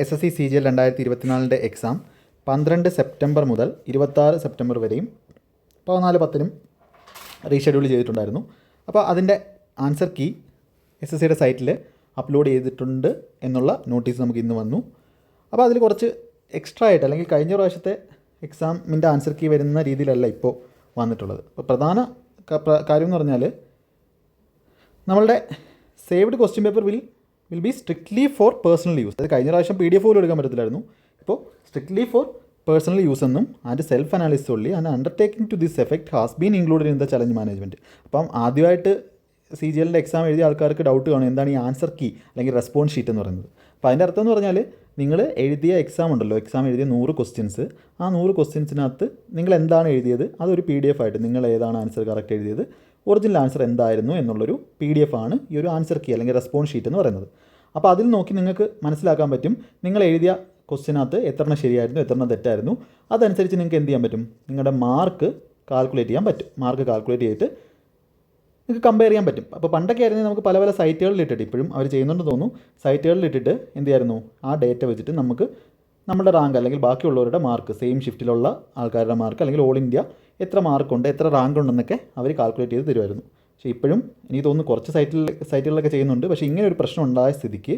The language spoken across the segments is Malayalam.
SSC CGL 2024 എക്സാം 12 സെപ്റ്റംബർ മുതൽ 26 സെപ്റ്റംബർ വരെയും 14/10 റീഷെഡ്യൂൾ ചെയ്തിട്ടുണ്ടായിരുന്നു. അപ്പോൾ അതിൻ്റെ ആൻസർ കീ SSCയുടെ സൈറ്റിൽ അപ്ലോഡ് ചെയ്തിട്ടുണ്ട് എന്നുള്ള നോട്ടീസ് നമുക്ക് ഇന്ന് വന്നു. അപ്പോൾ അതിൽ കുറച്ച് എക്സ്ട്രാ ആയിട്ട് അല്ലെങ്കിൽ കഴിഞ്ഞ പ്രാവശ്യത്തെ എക്സാമിൻ്റെ ആൻസർ കീ വരുന്ന രീതിയിലല്ല ഇപ്പോൾ വന്നിട്ടുള്ളത്. അപ്പോൾ പ്രധാന കാര്യം എന്ന് പറഞ്ഞാൽ നമ്മളുടെ saved question paper will be strictly for personal use. അത് കഴിഞ്ഞ പ്രാവശ്യം PDF പോലും എടുക്കാൻ പറ്റത്തില്ലായിരുന്നു. ഇപ്പോൾ സ്ട്രിക്ട്ലി ഫോർ പേഴ്സണൽ യൂസ് എന്നും and self analysis only and undertaking to this effect has been included in the challenge management. അപ്പം ആദ്യമായിട്ട് CGLൻ്റെ എക്സാം എഴുതിയ ആൾക്കാർക്ക് ഡൗട്ട് കാണും എന്താണ് ഈ ആൻസർ കീ അല്ലെങ്കിൽ റെസ്പോൺസ് ഷീറ്റ് എന്ന് പറയുന്നത്. അപ്പോൾ അതിൻ്റെ അർത്ഥം എന്ന് പറഞ്ഞാൽ നിങ്ങൾ എഴുതിയ എക്സാം ഉണ്ടല്ലോ, എക്സാം എഴുതിയ 100 ക്വസ്റ്റ്യൻസ്, ആ 100 ക്വസ്റ്റ്യൻസിനകത്ത് നിങ്ങൾ എന്താണ് എഴുതിയത് അതൊരു PDF ആയിട്ട് നിങ്ങൾ ഏതാണ് ആൻസർ കറക്റ്റ് എഴുതിയത്, ഒറിജിനൽ ആൻസർ എന്തായിരുന്നു എന്നുള്ളൊരു PDF ആണ് ഈ ഒരു ആൻസർ കീ അല്ലെങ്കിൽ റെസ്പോൺസ് ഷീറ്റ് എന്ന് പറയുന്നത്. അപ്പോൾ അതിൽ നോക്കി നിങ്ങൾക്ക് മനസ്സിലാക്കാൻ പറ്റും നിങ്ങൾ എഴുതിയ ക്വസ്റ്റ്യനകത്ത് എത്രണ്ണം ശരിയായിരുന്നു എത്രണ്ണം തെറ്റായിരുന്നു. അതനുസരിച്ച് നിങ്ങൾക്ക് എന്ത് ചെയ്യാൻ പറ്റും, നിങ്ങളുടെ മാർക്ക് കാൽക്കുലേറ്റ് ചെയ്യാൻ പറ്റും. മാർക്ക് കാൽക്കുലേറ്റ് ചെയ്തിട്ട് നിങ്ങൾക്ക് കമ്പയർ ചെയ്യാൻ പറ്റും. അപ്പോൾ പണ്ടൊക്കെ ആയിരുന്നു നമുക്ക് പല പല സൈറ്റുകളിൽ ഇട്ടിട്ട്, ഇപ്പോഴും അവർ ചെയ്യുന്നുണ്ടെന്ന് തോന്നുന്നു, സൈറ്റുകളിൽ ഇട്ടിട്ട് എന്ത് ചെയ്യായിരുന്നു, ആ ഡേറ്റ വെച്ചിട്ട് നമുക്ക് നമ്മുടെ റാങ്ക് അല്ലെങ്കിൽ ബാക്കിയുള്ളവരുടെ മാർക്ക്, സെയിം ഷിഫ്റ്റിലുള്ള ആൾക്കാരുടെ മാർക്ക് അല്ലെങ്കിൽ ഓൾ ഇന്ത്യ എത്ര മാർക്കുണ്ട് എത്ര റാങ്ക് ഉണ്ടെന്നൊക്കെ അവർ കാൽക്കുലേറ്റ് ചെയ്ത് തരുമായിരുന്നു. പക്ഷേ ഇപ്പോഴും എനിക്ക് തോന്നുന്നു കുറച്ച് സൈറ്റുകളിലൊക്കെ ചെയ്യുന്നുണ്ട്. പക്ഷേ ഇങ്ങനെ ഒരു പ്രശ്നം ഉണ്ടായ സ്ഥിതിക്ക്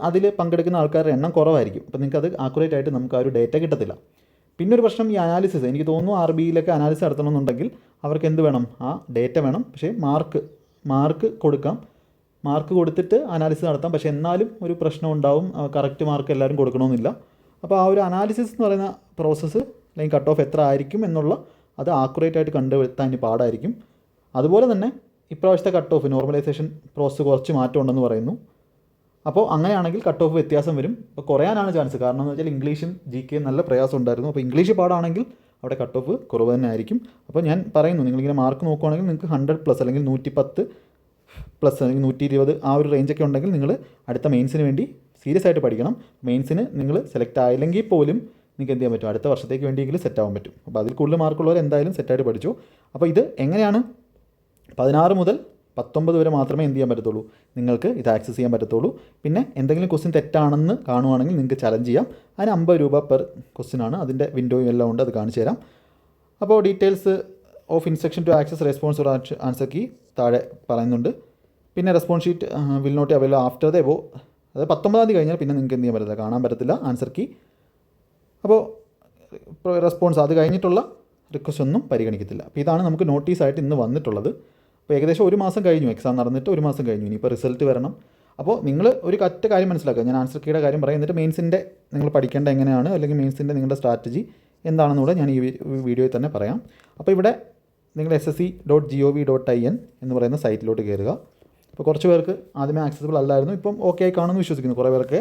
അതിൽ പങ്കെടുക്കുന്ന ആൾക്കാരുടെ എണ്ണം കുറവായിരിക്കും. അപ്പോൾ നിങ്ങൾക്ക് അത് ആക്യുറേറ്റ് ആയിട്ട് നമുക്ക് ആ ഒരു ഡേറ്റ കിട്ടത്തില്ല. പിന്നെ ഒരു പ്രശ്നം ഈ അനാലിസിസ്, എനിക്ക് തോന്നുന്നു RBIയിലൊക്കെ അനാലിസിസ് നടത്തണമെന്നുണ്ടെങ്കിൽ അവർക്ക് എന്ത് വേണം, ആ ഡേറ്റ വേണം. പക്ഷേ മാർക്ക് കൊടുക്കാം, മാർക്ക് കൊടുത്തിട്ട് അനാലിസിസ് നടത്താം. പക്ഷേ എന്നാലും ഒരു പ്രശ്നം ഉണ്ടാവും, കറക്റ്റ് മാർക്ക് എല്ലാവരും കൊടുക്കണമെന്നില്ല. അപ്പോൾ ആ ഒരു അനാലിസിസ് എന്ന് പറയുന്ന പ്രോസസ്സ് അല്ലെങ്കിൽ കട്ട് ഓഫ് എത്ര ആയിരിക്കും എന്നുള്ള അത് ആക്യുറേറ്റ് ആയിട്ട് കണ്ടെത്താൻ ഇനി പാടായിരിക്കും. അതുപോലെ തന്നെ ഇപ്രാവശ്യത്തെ കട്ട് ഓഫ് നോർമലൈസേഷൻ പ്രോസസ്സ് കുറച്ച് മാറ്റം ഉണ്ടെന്ന് പറയുന്നു. അപ്പോൾ അങ്ങനെയാണെങ്കിൽ കട്ട് ഓഫ് വ്യത്യാസം വരും. അപ്പോൾ കുറയാനാണ് ചാൻസ്. കാരണം എന്ന് വെച്ചാൽ ഇംഗ്ലീഷും GK നല്ല പ്രയാസം ഉണ്ടായിരുന്നു. അപ്പോൾ ഇംഗ്ലീഷ് പാടാണെങ്കിൽ അവിടെ കട്ട് ഓഫ് കുറവ് തന്നെ ആയിരിക്കും. അപ്പോൾ ഞാൻ പറയുന്നു, നിങ്ങളിങ്ങനെ മാർക്ക് നോക്കുകയാണെങ്കിൽ നിങ്ങൾക്ക് 100+ അല്ലെങ്കിൽ 110+ അല്ലെങ്കിൽ 120 ആ ഒരു റേഞ്ചൊക്കെ ഉണ്ടെങ്കിൽ നിങ്ങൾ അടുത്ത മെയിൻസിന് വേണ്ടി സീരിയസ് ആയിട്ട് പഠിക്കണം. മെയിൻസിന് നിങ്ങൾ സെലക്ട് ആയില്ലെങ്കിൽ പോലും നിങ്ങൾക്ക് എന്ത് ചെയ്യാൻ പറ്റും, അടുത്ത വർഷത്തേക്ക് വേണ്ടിയെങ്കിലും സെറ്റ് ആവാൻ പറ്റും. അപ്പോൾ അതിൽ കൂടുതൽ മാർക്കുള്ളവർ എന്തായാലും സെറ്റായിട്ട് പഠിച്ചു. അപ്പോൾ ഇത് എങ്ങനെയാണ് 16 മുതൽ 19 വരെ മാത്രമേ എന്ത് ചെയ്യാൻ പറ്റത്തുള്ളൂ, നിങ്ങൾക്ക് ഇത് ആക്സസ് ചെയ്യാൻ പറ്റത്തുള്ളൂ. പിന്നെ എന്തെങ്കിലും ക്വസ്റ്റ്യൻ തെറ്റാണെന്ന് കാണുവാണെങ്കിൽ നിങ്ങൾക്ക് ചലഞ്ച് ചെയ്യാം. അതിന് 50 രൂപ പെർ ക്വസ്റ്റ്യൻ ആണ്. അതിൻ്റെ വിൻഡോയും എല്ലാം ഉണ്ട്, അത് കാണിച്ചു തരാം. അപ്പോൾ details of instruction to access response or answer key താഴെ പറയുന്നുണ്ട്. പിന്നെ response sheet will not available after the എബോ, അത് 19-ാം തീയതി കഴിഞ്ഞാൽ പിന്നെ നിങ്ങൾക്ക് എന്ത് ചെയ്യാൻ പറ്റില്ല, കാണാൻ പറ്റത്തില്ല ആൻസർ കീ. അപ്പോൾ റെസ്പോൺസ് അത് കഴിഞ്ഞിട്ടുള്ള റിക്വസ്റ്റ് ഒന്നും പരിഗണിക്കത്തില്ല. അപ്പോൾ ഇതാണ് നമുക്ക് നോട്ടീസായിട്ട് ഇന്ന് വന്നിട്ടുള്ളത്. അപ്പോൾ ഏകദേശം 1 മാസം കഴിഞ്ഞു, എക്സാം നടന്നിട്ട് 1 മാസം കഴിഞ്ഞു. ഇനിയിപ്പോൾ റിസൾട്ട് വരണം. അപ്പോൾ നിങ്ങൾ ഒരു കാര്യം മനസ്സിലാക്കുക, ഞാൻ ആൻസർ കീയുടെ കാര്യം പറയാം, എന്നിട്ട് മെയിൻസിൻ്റെ നിങ്ങൾ പഠിക്കേണ്ട എങ്ങനെയാണ് അല്ലെങ്കിൽ മെയിൻസിൻ്റെ നിങ്ങളുടെ സ്ട്രാറ്റജി എന്താണെന്നുകൂടെ ഞാൻ ഈ വീഡിയോയിൽ തന്നെ പറയാം. അപ്പോൾ ഇവിടെ നിങ്ങൾ ssc.gov.in എന്ന് പറയുന്ന സൈറ്റിലോട്ട് കയറുക. അപ്പോൾ കുറച്ച് പേർക്ക് ആദ്യമേ ആക്സസിബിൾ അല്ലായിരുന്നു, ഇപ്പം ഓക്കെ ആയി കാണുമെന്ന് വിശ്വസിക്കുന്നു. കുറേ പേർക്ക്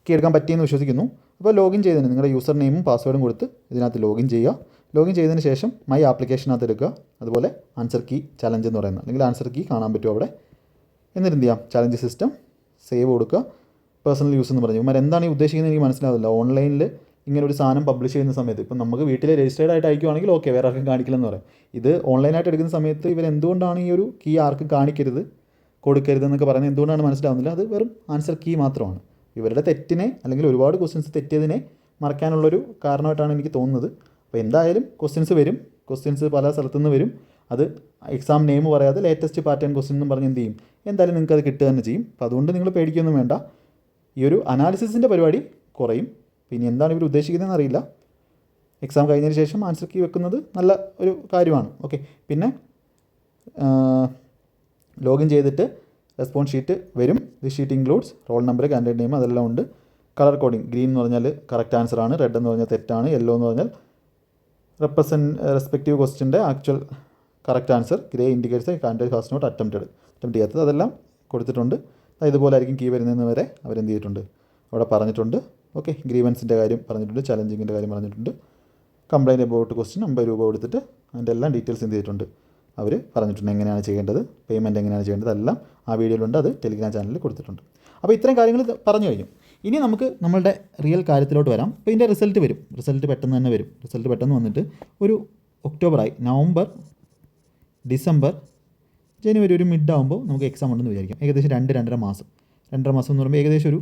കേൾക്കാൻ പറ്റിയെന്ന് വിശ്വസിക്കുന്നു. അപ്പോൾ ലോഗിൻ ചെയ്തതിന് നിങ്ങളുടെ യൂസർ നെയിമും പാസ്വേഡും കൊടുത്ത് ഇതിനകത്ത് ലോഗിൻ ചെയ്യുക. ലോഗിൻ ചെയ്തതിന് ശേഷം മൈ ആപ്ലിക്കേഷനകത്ത് എടുക്കുക. അതുപോലെ ആൻസർ കീ ചലഞ്ച് എന്ന് പറയുന്നത് അല്ലെങ്കിൽ ആൻസർ കീ കാണാൻ പറ്റും അവിടെ. എന്നിട്ട് എന്ത് ചെയ്യാം, ചലഞ്ച് സിസ്റ്റം സേവ് കൊടുക്കുക. പേഴ്സണൽ യൂസ് എന്ന് പറഞ്ഞു ഇവർ എന്താണ് ഈ ഉദ്ദേശിക്കുന്നത് എനിക്ക് മനസ്സിലാവില്ല. ഓൺലൈനിൽ ഇങ്ങനെ ഒരു സാധനം പബ്ലിഷ് ചെയ്യുന്ന സമയത്ത് ഇപ്പം നമുക്ക് വീട്ടിൽ രജിസ്റ്റേർഡ് ആയിട്ട് അയക്കുവാണെങ്കിൽ ഓക്കെ, വേറെ ആർക്കും കാണിക്കില്ലെന്ന് പറയും. ഇത് ഓൺലൈനായിട്ട് എടുക്കുന്ന സമയത്ത് ഇവർ എന്തുകൊണ്ടാണ് ഈ ഒരു കീ ആർക്കും കാണിക്കരുത് കൊടുക്കരുതെന്നൊക്കെ പറയുന്നത് എന്തുകൊണ്ടാണ് മനസ്സിലാവുന്നില്ല. അത് വെറും ആൻസർ കീ മാത്രമാണ്. ഇവരുടെ തെറ്റിനെ അല്ലെങ്കിൽ ഒരുപാട് ക്വസ്റ്റ്യൻസ് തെറ്റിയതിനെ മറയ്ക്കാനുള്ളൊരു കാരണമായിട്ടാണ് എനിക്ക് തോന്നുന്നത്. അപ്പോൾ എന്തായാലും ക്വസ്റ്റ്യൻസ് വരും, ക്വസ്റ്റ്യൻസ് പല സ്ഥലത്തുനിന്ന് വരും. അത് എക്സാം നെയിം പറയാതെ ലേറ്റസ്റ്റ് പാറ്റേൺ ക്വസ്റ്റ്യൻ എന്നും പറഞ്ഞ് എന്ത് ചെയ്യും, എന്തായാലും നിങ്ങൾക്ക് അത് കിട്ടുക തന്നെ ചെയ്യും. അപ്പോൾ അതുകൊണ്ട് നിങ്ങൾ പേടിക്കൊന്നും വേണ്ട. ഈ ഒരു അനാലിസിസിൻ്റെ പരിപാടി കുറയും. പിന്നെ എന്താണ് ഇവർ ഉദ്ദേശിക്കുന്നതെന്ന് അറിയില്ല. എക്സാം കഴിഞ്ഞതിന് ശേഷം ആൻസർ കീ വെക്കുന്നത് നല്ല ഒരു കാര്യമാണ്. ഓക്കെ, പിന്നെ ലോഗിൻ ചെയ്തിട്ട് റെസ്പോൺസ് ഷീറ്റ് വരും. The sheet includes roll number, candidate name അതെല്ലാം ഉണ്ട്. കളർ കോഡിങ്, ഗ്രീൻ എന്ന് പറഞ്ഞാൽ കറക്റ്റ് ആൻസർ ആണ്, റെഡ് എന്ന് പറഞ്ഞാൽ തെറ്റാണ്, യെല്ലോ എന്ന് പറഞ്ഞാൽ റെസ്പെക്റ്റീവ് ക്വസ്റ്റിൻ്റെ actual correct answer, grey indicates candidate has not attempt ചെയ്യാത്തത്, അതെല്ലാം കൊടുത്തിട്ടുണ്ട്. ഇതുപോലെ ആയിരിക്കും കീ വരുന്നതെന്ന് വരെ അവരെന്ത് ചെയ്തിട്ടുണ്ട് അവിടെ പറഞ്ഞിട്ടുണ്ട്. ഓക്കെ, ഗ്രീവൻസിൻ്റെ കാര്യം പറഞ്ഞിട്ടുണ്ട്, ചലഞ്ചിങ്ങിൻ്റെ കാര്യം പറഞ്ഞിട്ടുണ്ട്, കംപ്ലയിൻറ്റ് അബൌട്ട് ക്വസ്റ്റ്യൻ 50 രൂപ കൊടുത്തിട്ട് അതിൻ്റെ എല്ലാം ഡീറ്റെയിൽസ് എന്ത് ചെയ്തിട്ടുണ്ട് അവർ പറഞ്ഞിട്ടുണ്ട്. എങ്ങനെയാണ് ചെയ്യേണ്ടത്, പേയ്മെൻറ്റ് എങ്ങനെയാണ് ചെയ്യേണ്ടത്, എല്ലാം ആ വീഡിയോയിലുണ്ട്. അത് ടെലിഗ്രാം ചാനലിൽ കൊടുത്തിട്ടുണ്ട്. അപ്പോൾ ഇത്രയും കാര്യങ്ങൾ പറഞ്ഞു കഴിഞ്ഞു. ഇനി നമുക്ക് നമ്മളുടെ റിയൽ കാര്യത്തിലോട്ട് വരാം. അപ്പോൾ ഇതിൻ്റെ റിസൾട്ട് വരും. റിസൾട്ട് പെട്ടെന്ന് തന്നെ വരും. റിസൾട്ട് പെട്ടെന്ന് വന്നിട്ട് ഒരു ഒക്ടോബറായി, നവംബർ, ഡിസംബർ, ജനുവരി ഒരു മിഡ് ആകുമ്പോൾ നമുക്ക് എക്സാം ഉണ്ടെന്ന് വിചാരിക്കാം. ഏകദേശം 2-2.5 മാസം. 2.5 മാസം എന്ന് പറയുമ്പോൾ ഏകദേശം ഒരു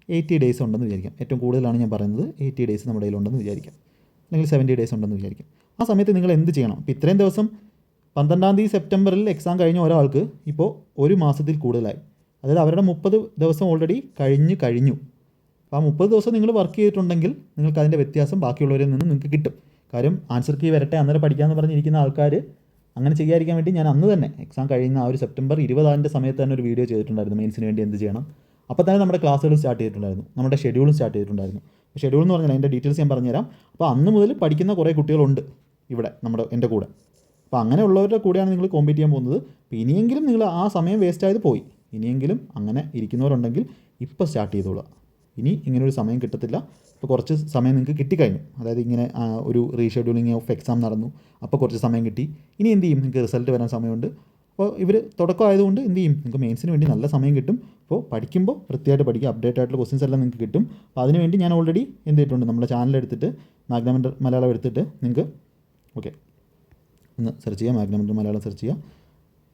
80 ഡേയ്സ് ഉണ്ടെന്ന് വിചാരിക്കാം. ഏറ്റവും കൂടുതലാണ് ഞാൻ പറയുന്നത്. 80 ഡേയ്സ് നമ്മുടെ കയ്യിലുണ്ടെന്ന് വിചാരിക്കാം, അല്ലെങ്കിൽ 70 ഡേയ്സ് ഉണ്ടെന്ന് വിചാരിക്കാം. ആ സമയത്ത് നിങ്ങൾ എന്ത് ചെയ്യണം? ഇപ്പോൾ ഇത്രയും ദിവസം 12-ാം തീയതി സെപ്റ്റംബറിൽ എക്സാം കഴിഞ്ഞ ഒരാൾക്ക് ഇപ്പോൾ ഒരു മാസത്തിൽ കൂടുതലായി. അതായത് അവരുടെ 30 ദിവസം ഓൾറെഡി കഴിഞ്ഞു. അപ്പോൾ ആ 30 ദിവസം നിങ്ങൾ വർക്ക് ചെയ്തിട്ടുണ്ടെങ്കിൽ നിങ്ങൾക്ക് അതിൻ്റെ വ്യത്യാസം ബാക്കിയുള്ളവരിൽ നിന്ന് നിങ്ങൾക്ക് കിട്ടും. കാര്യം ആൻസർ കീ വരട്ടെ അന്നേരം പഠിക്കാമെന്ന് പറഞ്ഞിരിക്കുന്ന ആൾക്കാർ അങ്ങനെ ചെയ്യാതിരിക്കാൻ വേണ്ടി ഞാൻ അന്ന് തന്നെ എക്സാം കഴിയുന്ന ആ ഒരു സെപ്റ്റംബർ 20 സമയത്ത് തന്നെ ഒരു വീഡിയോ ചെയ്തിട്ടുണ്ടായിരുന്നു, മെയിൻസിന് വേണ്ടി എന്ത് ചെയ്യണം. അപ്പോൾ തന്നെ നമ്മുടെ ക്ലാസ്സുകൾ സ്റ്റാർട്ട് ചെയ്തിട്ടുണ്ടായിരുന്നു, നമ്മുടെ ഷെഡ്യൂളും സ്റ്റാർട്ട് ചെയ്തിട്ടുണ്ടായിരുന്നു. ഷെഡ്യൂൾ എന്ന് പറഞ്ഞാൽ അതിൻ്റെ ഡീറ്റെയിൽസ് ഞാൻ പറഞ്ഞുതരാം. അപ്പോൾ അന്ന് മുതൽ പഠിക്കുന്ന കുറേ കുട്ടികളുണ്ട് ഇവിടെ എൻ്റെ കൂടെ. അപ്പോൾ അങ്ങനെയുള്ളവരുടെ കൂടെയാണ് നിങ്ങൾ കോമ്പീറ്റ് ചെയ്യാൻ പോകുന്നത്. അപ്പോൾ ഇനിയെങ്കിലും നിങ്ങൾ ആ സമയം വേസ്റ്റ് ആയത് പോയി. ഇനിയെങ്കിലും അങ്ങനെ ഇരിക്കുന്നവരുണ്ടെങ്കിൽ ഇപ്പോൾ സ്റ്റാർട്ട് ചെയ്തോളുക. ഇനി ഇങ്ങനൊരു സമയം കിട്ടത്തില്ല. ഇപ്പോൾ കുറച്ച് സമയം നിങ്ങൾക്ക് കിട്ടിക്കഴിഞ്ഞു. അതായത് ഇങ്ങനെ ഒരു റീഷെഡ്യൂളിങ് ഓഫ് എക്സാം നടന്നു, അപ്പോൾ കുറച്ച് സമയം കിട്ടി. ഇനി എന്ത് ചെയ്യും? നിങ്ങൾക്ക് റിസൾട്ട് വരാൻ സമയമുണ്ട്. അപ്പോൾ ഇവർ തുടക്കമായതുകൊണ്ട് എന്ത് ചെയ്യും? നിങ്ങൾക്ക് മെയിൻസിന് വേണ്ടി നല്ല സമയം കിട്ടും. അപ്പോൾ പഠിക്കുമ്പോൾ വൃത്തിയായിട്ട് പഠിക്കുക. അപ്ഡേറ്റ് ആയിട്ടുള്ള ക്വസ്റ്റ്യൻസ് എല്ലാം നിങ്ങൾക്ക് കിട്ടും. അപ്പോൾ അതിനുവേണ്ടി ഞാൻ ഓൾറെഡി എന്ത് ചെയ്തിട്ടുണ്ട്, നമ്മുടെ ചാനലെടുത്തിട്ട് മാഗ്നമെൻ്റർ മലയാളം എടുത്തിട്ട് നിങ്ങൾക്ക് ഓക്കെ ഒന്ന് സെർച്ച് ചെയ്യുക, മാഗ്നമെൻ്റർ മലയാളം സെർച്ച് ചെയ്യുക.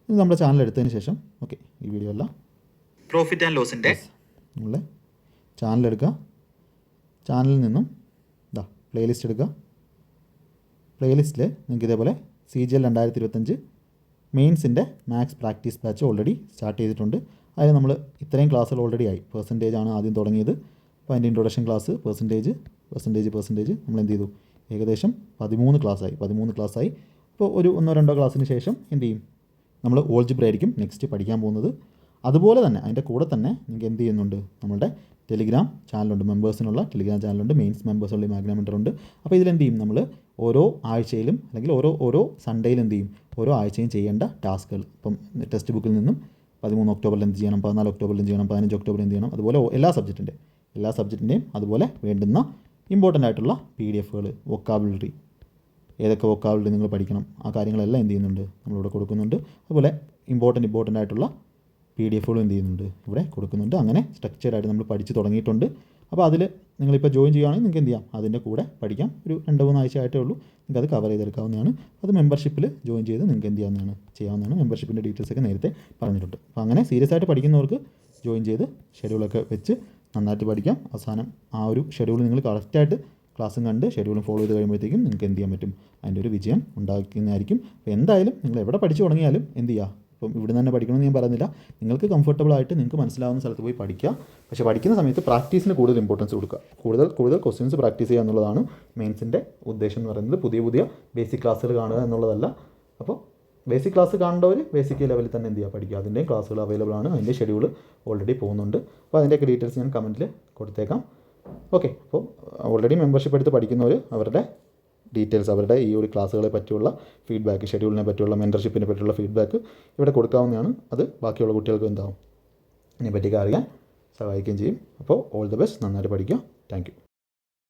ഇത് നമ്മുടെ ചാനൽ എടുത്തതിന് ശേഷം ഓക്കെ ഈ വീഡിയോ അല്ല പ്രോഫിറ്റ് ആൻഡ് ലോസിൻ്റെ നമ്മളെ ചാനലെടുക്കുക. ചാനലിൽ നിന്നും പ്ലേലിസ്റ്റ് എടുക്കുക. പ്ലേലിസ്റ്റിൽ നിങ്ങൾക്ക് ഇതേപോലെ CGL 2025 മെയിൻസിൻ്റെ maths practice batch already start ചെയ്തിട്ടുണ്ട്. അതിൽ നമ്മൾ ഇത്രയും ക്ലാസ്സുകൾ ഓൾറെഡി ആയി. പെർസെൻറ്റേജ് ആണ് ആദ്യം തുടങ്ങിയത്. അപ്പോൾ അതിൻ്റെ ഇൻട്രൊഡക്ഷൻ ക്ലാസ് പെർസെൻറ്റേജ് നമ്മൾ എന്ത് ചെയ്തു? ഏകദേശം 13 ക്ലാസ്സായി. അപ്പോൾ ഒരു 1-2 ക്ലാസ്സിന് ശേഷം എന്ത് ചെയ്യും? നമ്മൾ ഓൾജിബ്ര ആയിരിക്കും നെക്സ്റ്റ് പഠിക്കാൻ പോകുന്നത്. അതുപോലെ തന്നെ അതിൻ്റെ കൂടെ തന്നെ നിങ്ങൾക്ക് എന്ത് ചെയ്യുന്നുണ്ട്? നമ്മളുടെ ടെലിഗ്രാം ചാനലുണ്ട്, മെമ്പേഴ്സിനുള്ള ടെലിഗ്രാം ചാനലുണ്ട്, മെയിൻസ് മെമ്പേഴ്സുള്ള മാഗ്നമെൻ്റർ ഉണ്ട്. അപ്പോൾ ഇതിലെന്ത് ചെയ്യും? നമ്മൾ ഓരോ ആഴ്ചയിലും അല്ലെങ്കിൽ ഓരോ സൺഡേയിലും എന്ത് ചെയ്യും? ഓരോ ആഴ്ചയും ചെയ്യേണ്ട ടാസ്കുകൾ. ഇപ്പം ടെക്സ്റ്റ് ബുക്കിൽ നിന്നും 13 ഒക്ടോബറിൽ എന്ത് ചെയ്യണം, 14 ഒക്ടോബറിൽ എന്ത് ചെയ്യണം, 15 ഒക്ടോബറിൽ എന്ത് ചെയ്യണം, അതുപോലെ എല്ലാ സബ്ജക്റ്റിൻ്റെയും അതുപോലെ വേണ്ടുന്ന ഇമ്പോർട്ടൻ്റ് ആയിട്ടുള്ള PDF-കൾ, വൊക്കാബുലറി, ഏതൊക്കെ വൊക്കാബുലറി നിങ്ങൾ പഠിക്കണം, ആ കാര്യങ്ങളെല്ലാം എന്ത് ചെയ്യുന്നുണ്ട്? നമ്മളിവിടെ കൊടുക്കുന്നുണ്ട്. അതുപോലെ ഇമ്പോർട്ടൻ്റ് ആയിട്ടുള്ള PDF-കളും എന്ത് ചെയ്യുന്നുണ്ട്? ഇവിടെ കൊടുക്കുന്നുണ്ട്. അങ്ങനെ സ്ട്രക്ചർഡായിട്ട് നമ്മൾ പഠിച്ച് തുടങ്ങിയിട്ടുണ്ട്. അപ്പോൾ അതിൽ നിങ്ങളിപ്പോൾ ജോയിൻ ചെയ്യുകയാണെങ്കിൽ നിങ്ങൾക്ക് എന്ത് ചെയ്യാം? അതിൻ്റെ കൂടെ പഠിക്കാം. ഒരു 2-3 ആഴ്ച ആയിട്ടേ ഉള്ളൂ. നിങ്ങൾക്ക് അത് കവർ ചെയ്തെടുക്കാവുന്നതാണ്. അത് മെമ്പർഷിപ്പിൽ ജോയിൻ ചെയ്ത് നിങ്ങൾക്ക് എന്ത് ചെയ്യാവുന്നതാണ്. മെമ്പർഷിപ്പിൻ്റെ ഡീറ്റെയിൽസൊക്കെ നേരത്തെ പറഞ്ഞിട്ടുണ്ട്. അപ്പോൾ അങ്ങനെ സീരിയസ് ആയിട്ട് പഠിക്കുന്നവർക്ക് ജോയിൻ ചെയ്ത് ഷെഡ്യൂളൊക്കെ വെച്ച് നന്നായിട്ട് പഠിക്കാം. അവസാനം ആ ഒരു ഷെഡ്യൂൾ നിങ്ങൾ കറക്റ്റായിട്ട് ക്ലാസ്സും കണ്ട് ഷെഡ്യൂളും ഫോളോ ചെയ്ത് കഴിയുമ്പോഴത്തേക്കും നിങ്ങൾക്ക് എന്ത് ചെയ്യാൻ പറ്റും? അതിൻ്റെ ഒരു വിജയം ഉണ്ടാക്കുന്നതായിരിക്കും. അപ്പോൾ എന്തായാലും നിങ്ങൾ എവിടെ പഠിച്ചു തുടങ്ങിയാലും എന്ത് ചെയ്യുക? ഇപ്പം ഇവിടെ തന്നെ പഠിക്കണമെന്ന് ഞാൻ പറയുന്നില്ല. നിങ്ങൾക്ക് കംഫർട്ടബിൾ ആയിട്ട് നിങ്ങൾക്ക് മനസ്സിലാവുന്ന സ്ഥലത്ത് പോയി പഠിക്കുക. പക്ഷേ പഠിക്കുന്ന സമയത്ത് പ്രാക്ടീസിന് കൂടുതൽ ഇമ്പോർട്ടൻസ് കൊടുക്കുക. കൂടുതൽ ക്വസ്റ്റ്യൻസ് പ്രാക്ടീസ് ചെയ്യുക എന്നുള്ളതാണ് മെയിൻസിൻ്റെ ഉദ്ദേശം എന്ന് പറയുന്നത്. പുതിയ ബേസിക് ക്ലാസ്സുകൾ കാണുക എന്നുള്ളതല്ല. അപ്പോൾ ബേസിക് ക്ലാസ് കാണേണ്ടവർ ബേസിക് ലെവലിൽ തന്നെ എന്ത് ചെയ്യുക? പഠിക്കുക. അതിൻ്റെയും ക്ലാസ്സുകൾ അവൈലബിൾ ആണ്. അതിൻ്റെ ഷെഡ്യൂൾ ഓൾറെഡി പോകുന്നുണ്ട്. അപ്പോൾ അതിൻ്റെയൊക്കെ ഡീറ്റെയിൽസ് ഞാൻ കമൻറ്റിൽ കൊടുത്തേക്കാം. ഓക്കെ. അപ്പോൾ ഓൾറെഡി മെമ്പർഷിപ്പ് എടുത്ത് പഠിക്കുന്നവർ അവരുടെ ഡീറ്റെയിൽസ്, അവരുടെ ഈ ഒരു ക്ലാസ്സുകളെ പറ്റിയുള്ള ഫീഡ്ബാക്ക്, ഷെഡ്യൂളിനെ പറ്റിയുള്ള മെൻറ്റർഷിപ്പിനെ പറ്റിയുള്ള ഫീഡ്ബാക്ക് ഇവിടെ കൊടുക്കാവുന്നതാണ്. അത് ബാക്കിയുള്ള കുട്ടികൾക്ക് എന്താവും ഇതിനെപ്പറ്റിയൊക്കെ അറിയാൻ സഹായിക്കുകയും ചെയ്യും. അപ്പോൾ ഓൾ ദി ബെസ്റ്റ്. നന്നായിട്ട് പഠിക്കുക. Thank you.